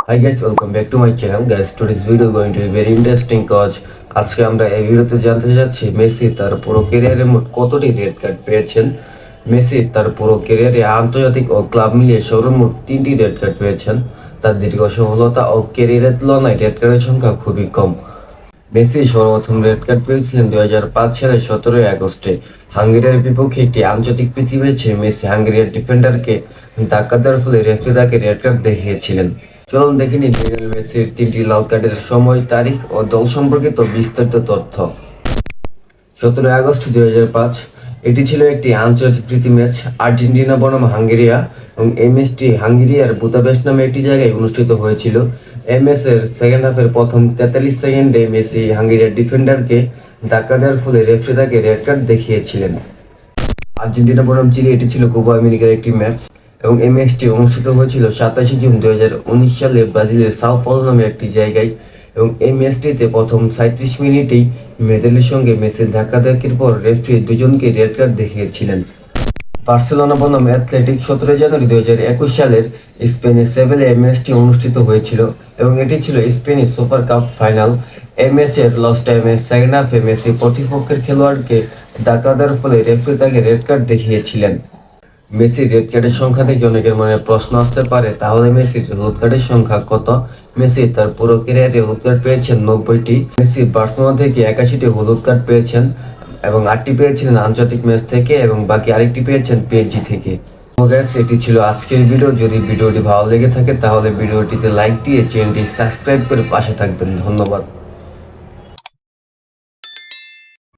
Hi guys, welcome back to my channel. Guys, today's video going to be very interesting cause আজকে আমরা এই ভিডিওতে জানতে যাচ্ছি মেসি তার পুরো ক্যারিয়ারে মোট কতটি রেড কার্ড পেয়েছেন। মেসি তার পুরো ক্যারিয়ারে আন্তর্জাতিক ও ক্লাব মিলিয়ে সর্বমোট 3টি রেড কার্ড পেয়েছেন। তার দীর্ঘ সফলতা ও ক্যারিয়ারের তুলনায় রেড কার্ডের সংখ্যা খুবই কম। মেসি সর্বপ্রথম রেড কার্ড পেয়েছিলেন 2005 সালের 17 আগস্টে হাঙ্গেরির বিপক্ষে একটি আন্তর্জাতিক প্রীতি ম্যাচে। মেসি হাঙ্গেরিয়ার ডিফেন্ডারকে ধাক্কা দেওয়ার ফলে রেফারি তাকে রেড কার্ড দেখিয়েছিলেন। চলুন দেখে নিন লিওনেল মেসির 3টি লাল কার্ডের সময়, তারিখ ও দল সম্পর্কিত বিস্তারিত তথ্য। 17 আগস্ট 2005 এটি ছিল একটি আন্তর্জাতিক প্রীতি ম্যাচ আর্জেন্টিনা বনাম হাঙ্গেরিয়া, এবং এই ম্যাচটি হাঙ্গেরিয়ার বুদাপেস্ট নামে একটি জায়গায় অনুষ্ঠিত হয়েছিল। এই ম্যাচের সেকেন্ড হাফের প্রথম 43 সেকেন্ডে মেসি হাঙ্গেরিয়ার ডিফেন্ডারকে ধাক্কা দেওয়ার ফলে রেফারি তাকে রেড কার্ড দেখিয়েছিলেন। আর্জেন্টিনা বনাম চিলি এটি ছিল কোপা আমেরিকার একটি ম্যাচ, এবং এই ম্যাচটি অনুষ্ঠিত হয়েছিল 27 জুন 2019 সালে ব্রাজিলের সাও পাওলো নামে একটি জায়গায়। এবং এই ম্যাচটিতে প্রথম 37 মিনিটেই মেদেলের সঙ্গে মেসির ধাক্কাধাক্কির পর রেফারি দুজনকে রেড কার্ড দেখিয়েছিলেন। বার্সেলোনা বনাম অ্যাথলেটিক 17 জানুয়ারি 2021 সালের স্পেনের সেভিলে এই ম্যাচটি অনুষ্ঠিত হয়েছিল, এবং এটি ছিল স্পেনিশ সুপার কাপ ফাইনাল। এই ম্যাচের লাস্ট টাইমে সেকেন্ড হাফে মেসি প্রতিপক্ষের খেলোয়াড়কে ধাক্কা দেওয়ার ফলে রেফারি তাকে রেড কার্ড দেখিয়েছিলেন। মেসির রেড কার্ডের সংখ্যা থেকে অনেকের মনে প্রশ্ন আসতে পারে, তাহলে মেসির হলুদ কার্ডের সংখ্যা কত? মেসি তার পুরো ক্যারিয়ারে হলুদ কার্ড পেয়েছেন 90টি। মেসি বার্সেলোনা থেকে 81টি হলুদ কার্ড পেয়েছেন, এবং 8টি পেয়েছিলেন আন্তর্জাতিক ম্যাচ থেকে, এবং বাকি আরেকটি পেয়েছেন পিএসজি থেকে। তো গাইস, এটি ছিল আজকের ভিডিও। যদি ভিডিওটি ভালো লেগে থাকে তাহলে ভিডিওটিতে লাইক দিয়ে চ্যানেলটি সাবস্ক্রাইব করে পাশে থাকবেন। ধন্যবাদ।